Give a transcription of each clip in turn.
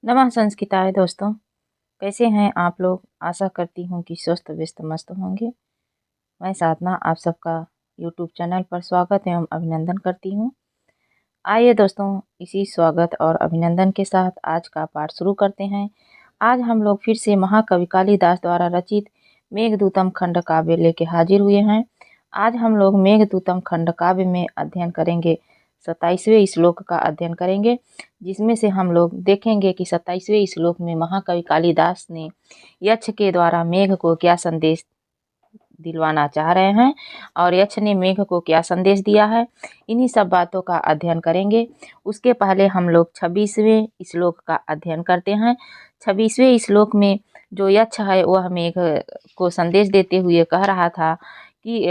नमः संस्कृताय दोस्तों, कैसे हैं आप लोग। आशा करती हूँ कि स्वस्थ व्यस्त मस्त होंगे। मैं साधना आप सबका यूट्यूब चैनल पर स्वागत एवं अभिनंदन करती हूँ। आइए दोस्तों, इसी स्वागत और अभिनंदन के साथ आज का पाठ शुरू करते हैं। आज हम लोग फिर से महाकवि कालिदास द्वारा रचित मेघदूतम खंड काव्य लेके हाजिर हुए हैं। आज हम लोग मेघदूतम खंड काव्य में अध्ययन करेंगे, 27वें श्लोक का अध्ययन करेंगे, जिसमें से हम लोग देखेंगे कि 27वें श्लोक में महाकवि कालिदास ने यक्ष के द्वारा मेघ को क्या संदेश दिलवाना चाह रहे हैं और यक्ष ने मेघ को क्या संदेश दिया है। इन्हीं सब बातों का अध्ययन करेंगे। उसके पहले हम लोग 26वें श्लोक का अध्ययन करते हैं। 26वें श्लोक में जो यक्ष है वह मेघ को संदेश देते हुए कह रहा था कि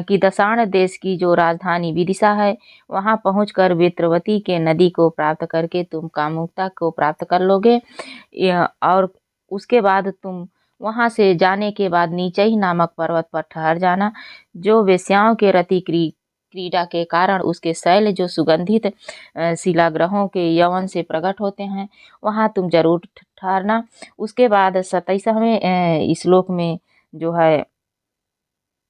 कि दशाण देश की जो राजधानी विदिशा है वहाँ पहुंचकर वेत्रवती के नदी को प्राप्त करके तुम कामुकता को प्राप्त कर लोगे। और उसके बाद तुम वहाँ से जाने के बाद नीचई नामक पर्वत पर ठहर जाना, जो वेश्याओं के रति क्रीड़ा के कारण उसके शैल जो सुगंधित शिलाग्रहों के यवन से प्रकट होते हैं, वहाँ तुम जरूर ठहरना। उसके बाद 27वें श्लोक में जो है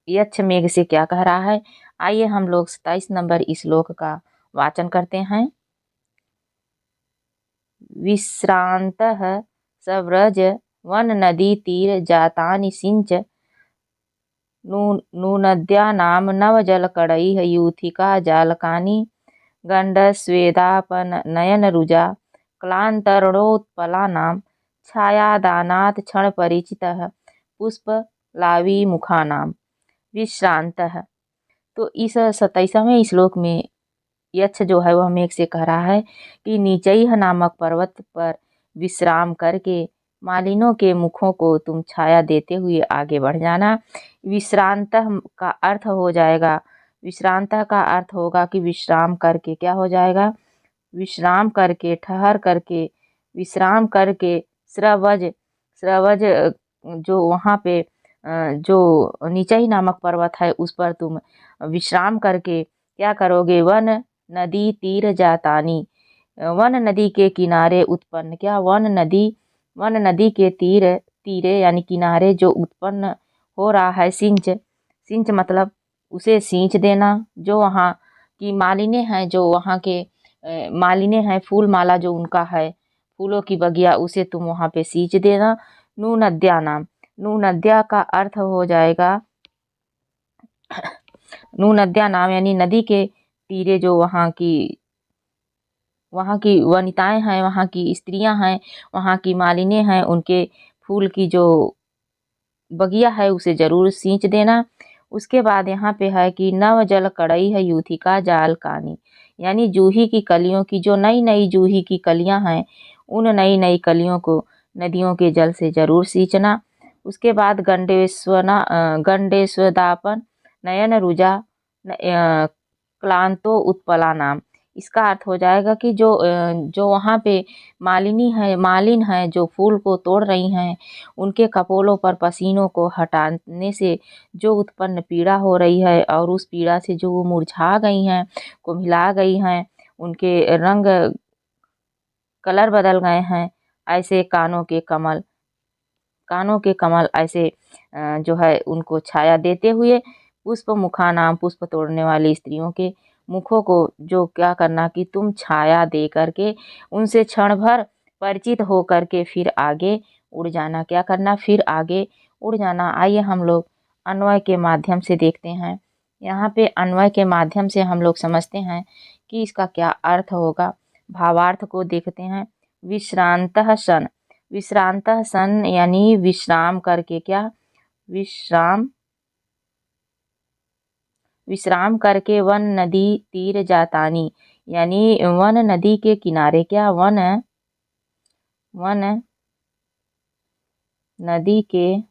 यक्ष मेघ से क्या कह रहा है, आइए हम लोग 27 नंबर श्लोक का वाचन करते हैं। विश्रांतः सव्रज वन नदी तीर जातानि सिंच नूनद्यानाम नवजलकड़ैः यूथिका जालकानि गण्डस्वेदापनयनरुजा क्लान्तरणोत्पलानां छायादानात् क्षणपरिचितः पुष्पलावीमुखानां। विश्रांतः, तो इस 27वें श्लोक में यक्ष जो है वह मेघ से कह रहा है कि नीचैह नामक पर्वत पर विश्राम करके मालिनों के मुखों को तुम छाया देते हुए आगे बढ़ जाना। विश्रांतः का अर्थ हो जाएगा, विश्रांतः का अर्थ होगा कि विश्राम करके क्या हो जाएगा, विश्राम करके, ठहर करके, विश्राम करके। स्रवज, स्रवज जो वहाँ पे जो नीचई नामक पर्वत है उस पर तुम विश्राम करके क्या करोगे, वन नदी तीर जातानी, वन नदी के किनारे उत्पन्न, क्या वन नदी के तीरे यानी किनारे जो उत्पन्न हो रहा है, सिंच, सिंच मतलब उसे सींच देना। जो वहाँ की मालिनी हैं, जो वहाँ के मालिनी हैं, फूल माला जो उनका है, फूलों की बगिया, उसे तुम वहाँ पे सींच देना। नू नद्या नाम, नू नद्या का अर्थ हो जाएगा, नू नद्या नाम यानी नदी के तीरे जो वहाँ की वनिताएं हैं, वहाँ की स्त्रियां हैं, वहाँ की मालिनी हैं, उनके फूल की जो बगिया है उसे जरूर सींच देना। उसके बाद यहाँ पे है कि नव जल कड़ई है यूथिका जाल कानी, यानी जूही की कलियों की, जो नई नई जूही की कलियां हैं, उन नई नई कलियों को नदियों के जल से जरूर सींचना। उसके बाद गंडेश्वदापन नयन रुजा क्लांतो उत्पला नाम, इसका अर्थ हो जाएगा कि जो वहाँ पे मालिन है जो फूल को तोड़ रही हैं, उनके कपोलों पर पसीनों को हटाने से जो उत्पन्न पीड़ा हो रही है और उस पीड़ा से जो वो मुरझा गई हैं, कुम्हिला गई हैं, उनके रंग कलर बदल गए हैं, ऐसे कानों के कमल ऐसे जो है उनको छाया देते हुए पुष्प मुखा नाम, पुष्प तोड़ने वाली स्त्रियों के मुखों को जो क्या करना कि तुम छाया दे करके उनसे क्षण भर परिचित हो करके फिर आगे उड़ जाना। क्या करना, फिर आगे उड़ जाना। आइए हम लोग अन्वय के माध्यम से देखते हैं। यहाँ पे अन्वय के माध्यम से हम लोग समझते हैं कि इसका क्या अर्थ होगा। भावार्थ को देखते हैं। विश्रांतः सन, विश्रांतः सन यानी विश्राम करके, क्या विश्राम करके वन नदी तीर जातानी, यानी वन नदी के किनारे, क्या वन नदी के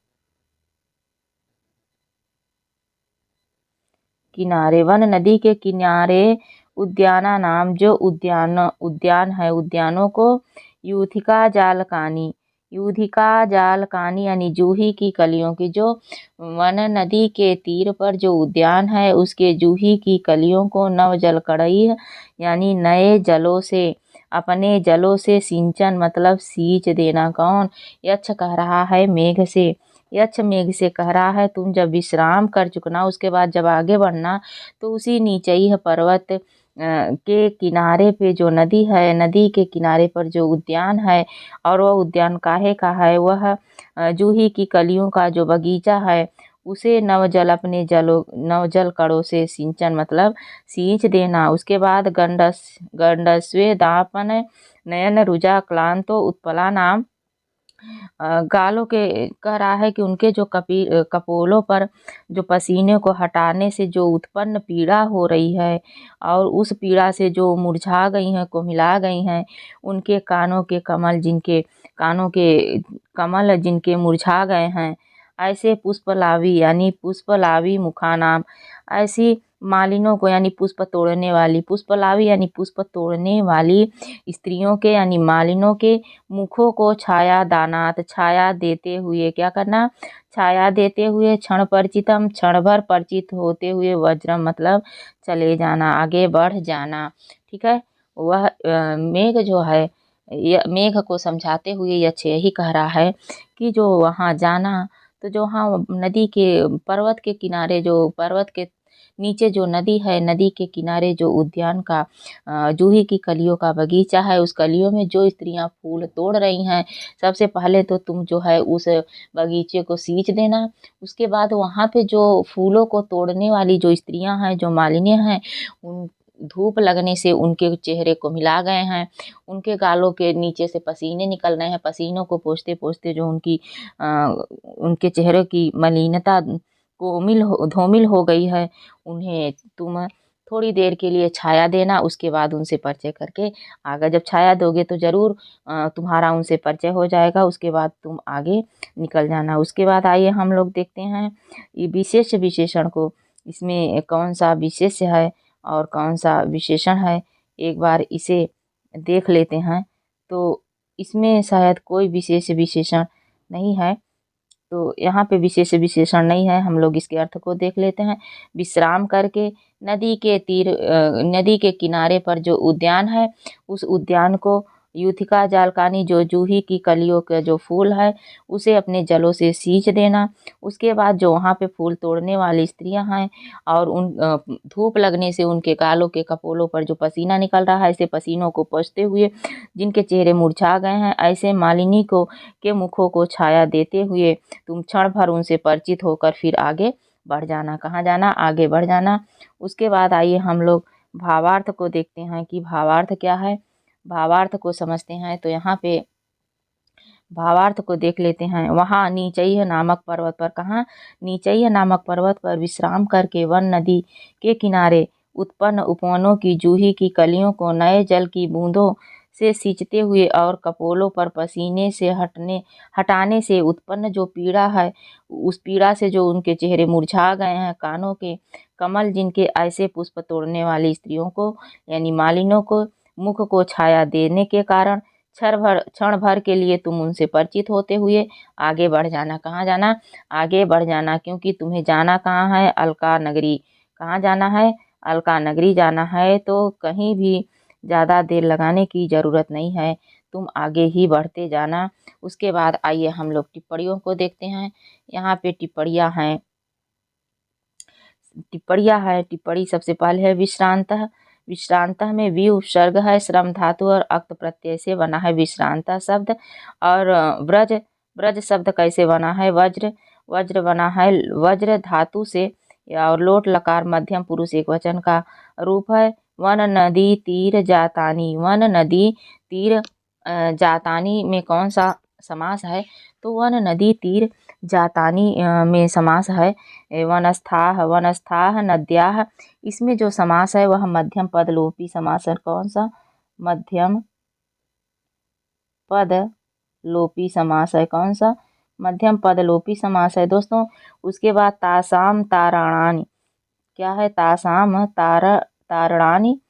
किनारे, वन नदी के किनारे उद्याना नाम, जो उद्यान है, उद्यानों को यूथिका जालकानी, युधिका जालकानी यानी जूही की कलियों की, जो वन नदी के तीर पर जो उद्यान है उसके जूही की कलियों को नव जल कड़ई यानी नए जलों से, अपने जलों से सिंचन मतलब सींच देना। कौन? यक्ष कह रहा है मेघ से। यक्ष मेघ से कह रहा है तुम जब विश्राम कर चुकना, उसके बाद जब आगे बढ़ना तो उसी नीचई पर्वत के किनारे पे जो नदी है, नदी के किनारे पर जो उद्यान है, और वह उद्यान काहे का है? वह जूही की कलियों का जो बगीचा है उसे नवजल, अपने जलों नवजल कणों से सिंचन मतलब सींच देना। उसके बाद गंडस्वे दापन नयन रुजा क्लांतो उत्पला नाम, गालों के कह रहा है कि उनके जो कपोलों पर जो पसीने को हटाने से जो उत्पन्न पीड़ा हो रही है, और उस पीड़ा से जो मुरझा गई हैं, कुम्हिला गई हैं, उनके कानों के कमल जिनके मुरझा गए हैं, ऐसे पुष्पलावी यानी पुष्पलावी मुखानाम, ऐसी मालिनों को यानी पुष्प तोड़ने वाली, पुष्पलावी यानी पुष्प तोड़ने वाली स्त्रियों के यानी मालिनों के मुखों को छाया दानात, छाया देते हुए, क्या करना? छाया देते हुए, क्षण परिचितम क्षण भर परिचित होते हुए, वज्रम मतलब चले जाना, आगे बढ़ जाना। ठीक है। वह मेघ जो है, मेघ को समझाते हुए यही कह रहा है कि जो वहाँ जाना, तो जो वहाँ नदी के पर्वत के किनारे, जो पर्वत के नीचे जो नदी है, नदी के किनारे जो उद्यान का जूही की कलियों का बगीचा है, उस कलियों में जो स्त्रियां फूल तोड़ रही हैं, सबसे पहले तो तुम जो है उस बगीचे को सींच देना। उसके बाद वहाँ पे जो फूलों को तोड़ने वाली जो स्त्रियां हैं, जो मालिनियां हैं, उन धूप लगने से उनके चेहरे को मिला गए हैं, उनके गालों के नीचे से पसीने निकल रहे हैं, पसीनों को पोंछते पोंछते जो उनके चेहरे की मलिनता धूमिल हो गई है, उन्हें तुम थोड़ी देर के लिए छाया देना। उसके बाद उनसे परिचय करके आगे, जब छाया दोगे तो ज़रूर तुम्हारा उनसे परिचय हो जाएगा। उसके बाद तुम आगे निकल जाना। उसके बाद आइए हम लोग देखते हैं ये विशेष विशेषण को, इसमें कौन सा विशेष्य है और कौन सा विशेषण है, एक बार इसे देख लेते हैं। तो इसमें शायद कोई विशेष विशेषण नहीं है, तो यहाँ पे विशेष विशेषण नहीं है, हम लोग इसके अर्थ को देख लेते हैं। विश्राम करके नदी के किनारे पर जो उद्यान है, उस उद्यान को युथिका जालकानी, जो जूही की कलियों का जो फूल है, उसे अपने जलों से सींच देना। उसके बाद जो वहाँ पे फूल तोड़ने वाली स्त्रियां हैं, और उन धूप लगने से उनके गालों के कपोलों पर जो पसीना निकल रहा है, ऐसे पसीनों को पोंछते हुए जिनके चेहरे मुरझा गए हैं, ऐसे मालिनी को के मुखों को छाया देते हुए तुम क्षण भर उनसे परिचित होकर फिर आगे बढ़ जाना। कहाँ जाना? आगे बढ़ जाना। उसके बाद आइए हम लोग भावार्थ को देखते हैं कि भावार्थ क्या है, भावार्थ को समझते हैं। तो यहाँ पे भावार्थ को देख लेते हैं। वहाँ नीचैह नामक पर्वत पर, कहाँ? नीचैह नामक पर्वत पर विश्राम करके वन नदी के किनारे उत्पन्न उपवनों की जूही की कलियों को नए जल की बूंदों से सींचते हुए, और कपोलों पर पसीने से हटाने से उत्पन्न जो पीड़ा है, उस पीड़ा से जो उनके चेहरे मुरझा गए हैं, कानों के कमल जिनके, ऐसे पुष्प तोड़ने वाली स्त्रियों को यानी मालिनों को मुख को छाया देने के कारण क्षण भर के लिए तुम उनसे परिचित होते हुए आगे बढ़ जाना। कहाँ जाना? आगे बढ़ जाना, क्योंकि तुम्हें जाना कहाँ है? अलका नगरी। कहाँ जाना है? अलका नगरी जाना है। तो कहीं भी ज़्यादा देर लगाने की ज़रूरत नहीं है, तुम आगे ही बढ़ते जाना। उसके बाद आइए हम लोग टिप्पणियों को देखते हैं। यहाँ पे टिप्पणियाँ हैं, टिप्पणी सबसे पहले है विश्रांतः। विश्रांतः में वि उपसर्ग है, श्रम धातु और अक्त प्रत्यय से बना है विश्रांतः शब्द। और ब्रज शब्द कैसे बना है? वज्र बना है वज्र धातु से, और लोट लकार मध्यम पुरुष एक वचन का रूप है। वन नदी तीर जातानी, वन नदी तीर जातानी में कौन सा समास है? तो वन नदी तीर जातानी में समास है वनस्थाः नद्याः। इसमें जो समास है वह मध्यम पद लोपी समास है। कौन सा? मध्यम पद लोपी समास है। कौन सा? मध्यम पद लोपी समास है दोस्तों। उसके बाद तासाम ताराणानि, क्या है? तासाम तारणानि,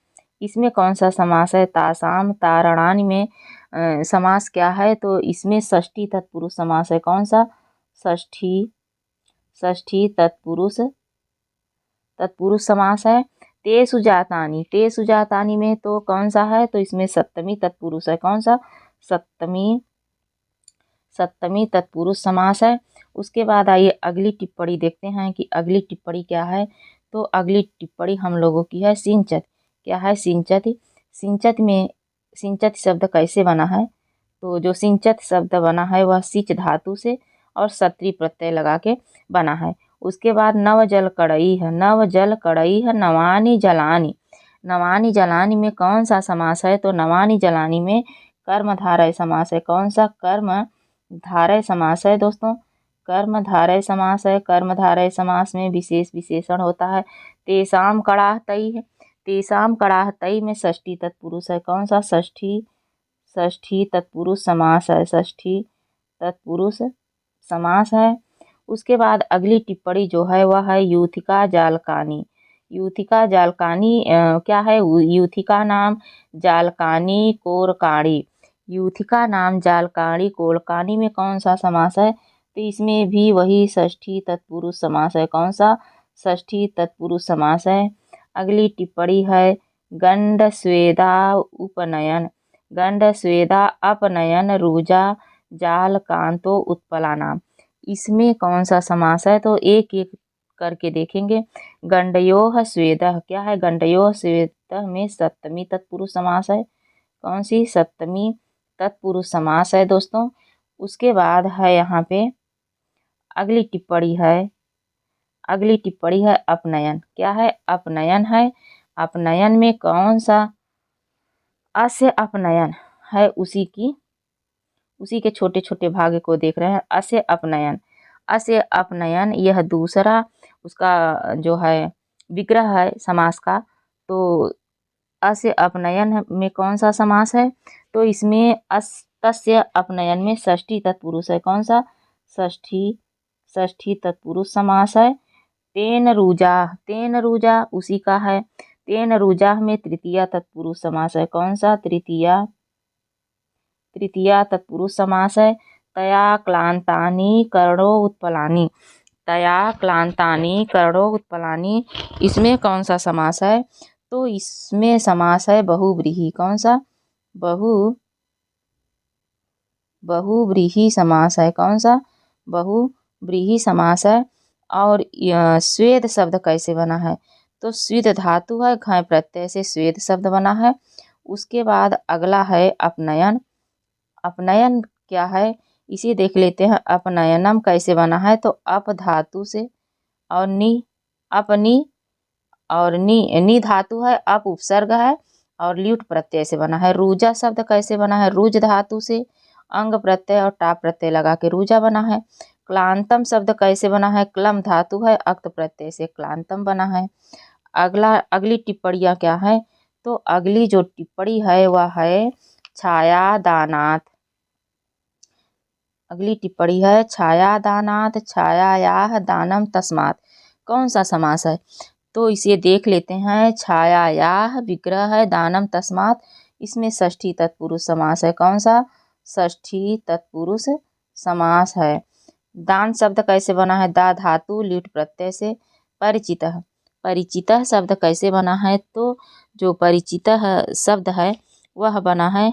इसमें कौन सा समास है? तासाम तारणानि में समास क्या है, तो इसमें षष्ठी तत्पुरुष समास है। कौन सा? षष्ठी तत्पुरुष समास है। तेषु जातानि में तो कौन सा है, तो इसमें सप्तमी तत्पुरुष है। कौन सा? सप्तमी तत्पुरुष समास है। उसके बाद आइए अगली टिप्पणी देखते हैं कि अगली टिप्पणी क्या है। तो अगली टिप्पणी हम लोगों की है सिंचत। क्या है? सिंचत शब्द कैसे बना है, तो जो सिंचत शब्द बना है वह सिच धातु से और सत्री प्रत्यय लगा के बना है। उसके बाद नव जल कड़ई है। नवानी जलानी में कौन सा समास है, तो नवानी जलानी में कर्मधारय समास है। कौन सा? कर्मधारय समास है दोस्तों। कर्मधारय समास है। कर्मधारय समास में विशेष विशेषण होता है। तेषाम कड़ाह तई में षष्ठी तत्पुरुष है। कौन सा? षष्ठी तत्पुरुष समास है। षष्ठी तत्पुरुष समास है। उसके बाद अगली टिप्पणी जो है वह है यूथिका जालकानी। क्या है? यूथिका नाम जालकानी कोरकाणी में कौन सा समास है, तो इसमें भी वही षष्ठी तत्पुरुष समास है। कौन सा? षष्ठी तत्पुरुष समास है। अगली टिप्पणी है गंड स्वेदा अपनयन रुजा जाल कांतो उत्पला नाम। इसमें कौन सा समास है, तो एक एक करके देखेंगे। गंडयोः स्वेदः। क्या है? गंडयोः स्वेदः में सप्तमी तत्पुरुष समास है। कौन सी? सप्तमी तत्पुरुष समास है दोस्तों। उसके बाद है यहाँ पे अगली टिप्पणी है अपनयन। क्या है? अपनयन है। अपनयन में कौन सा? अस्य अपनयन है। उसी के छोटे छोटे भाग को देख रहे हैं। अस्य अपनयन यह दूसरा उसका जो है विग्रह है समास का। तो अस्य अपनयन में कौन सा समास है, तो इसमें तस्य अपनयन में षष्ठी तत्पुरुष है। कौन सा? षष्ठी तत्पुरुष समास है। तेन रूजा उसी का है। तेन रूजा में तृतीया तत्पुरुष समास है। कौन सा? तृतीया तत्पुरुष समास है। तया क्लांतानि कर्णो उत्पलानि इसमें कौन सा समास है, तो इसमें समास है बहुव्रीहि। कौन सा? बहुव्रीहि समास है। कौन सा? बहुव्रीहि समास है। और स्वेद शब्द कैसे बना है, तो स्वेद धातु है, घय प्रत्यय से स्वेद शब्द बना है। उसके बाद अगला है अपनयन क्या है, इसे देख लेते हैं। अपनयनम कैसे बना है, तो अप धातु से और नी धातु है, अप उपसर्ग है और ल्यूट प्रत्यय से बना है। रूजा शब्द कैसे बना है, रुज धातु से अंग प्रत्यय और टाप प्रत्यय लगा के रूजा बना है। क्लांतम शब्द कैसे बना है, क्लम धातु है, अक्त प्रत्यय से क्लांतम बना है। अगली टिप्पणियाँ क्या है, तो अगली जो टिप्पणी है वह है छायादानात्। अगली टिप्पणी है छायादानात् छायायाः दानम तस्मात्। कौन सा समास है, तो इसे देख लेते हैं। छायायाः विग्रह है, दानम तस्मात् इसमें षष्ठी तत्पुरुष समास है। कौन सा? षष्ठी तत्पुरुष समास है। दान शब्द कैसे बना है, दा धातु ल्यूट प्रत्यय से परिचितः शब्द कैसे बना है, तो जो परिचितः शब्द है वह बना है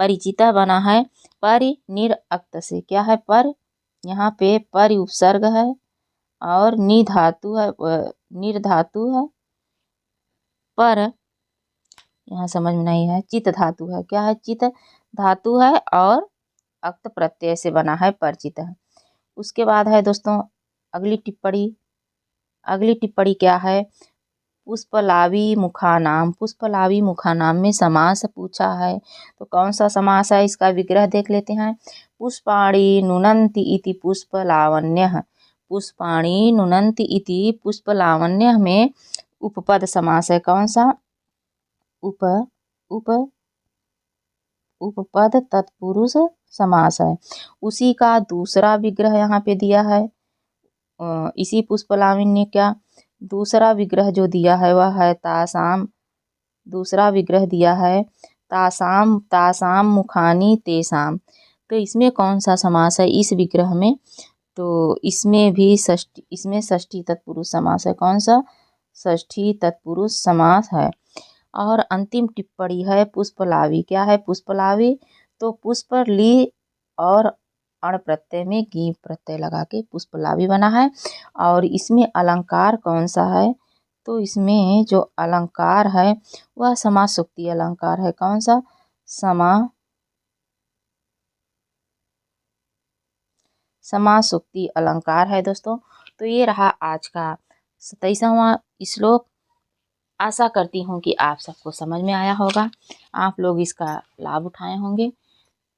परिचितः बना है परि निरअक्त से। क्या है? पर, यहाँ पे परि उपसर्ग है और नि धातु है, निर्धातु है। पर यहाँ समझ में नहीं है, चित धातु है। क्या है? चित धातु है और अक्त प्रत्यय से बना है परिचित है। उसके बाद है दोस्तों अगली टिप्पणी क्या है, पुष्पलावी मुखानाम में समास पूछा है, तो कौन सा समास है, इसका विग्रह देख लेते हैं। पुष्पाणि नुनन्ति इति पुष्पलावण्य में उपपद समास है। कौन सा? उपपद तत्पुरुष समास है। उसी का दूसरा विग्रह यहाँ पे दिया है। इसी पुष्पलावण्य का दूसरा विग्रह जो दिया है वह है तासाम। दूसरा विग्रह दिया है तासाम तासाम मुखानी तेसाम। तो इसमें कौन सा समास है इस विग्रह में? तो इसमें भी षष्ठी तत्पुरुष समास है। कौन सा? षष्ठी तत्पुरुष समास है। और अंतिम टिप्पणी है पुष्पलावी। क्या है पुष्पलावी? तो पुष्प ली और अण प्रत्यय में गी प्रत्यय लगा के पुष्पलावी बना है। और इसमें अलंकार कौन सा है? तो इसमें जो अलंकार है वह समासोक्ति अलंकार है। कौन सा? समासोक्ति अलंकार है दोस्तों। तो ये रहा आज का 27वां श्लोक। आशा करती हूँ कि आप सबको समझ में आया होगा, आप लोग इसका लाभ उठाए होंगे।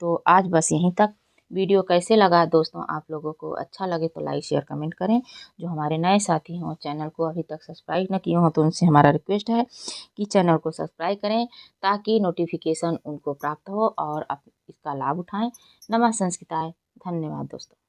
तो आज बस यहीं तक। वीडियो कैसे लगा दोस्तों, आप लोगों को अच्छा लगे तो लाइक शेयर कमेंट करें। जो हमारे नए साथी हों, चैनल को अभी तक सब्सक्राइब न किए हों, तो उनसे हमारा रिक्वेस्ट है कि चैनल को सब्सक्राइब करें ताकि नोटिफिकेशन उनको प्राप्त हो और आप इसका लाभ उठाएं। नमः संस्कृताय। धन्यवाद दोस्तों।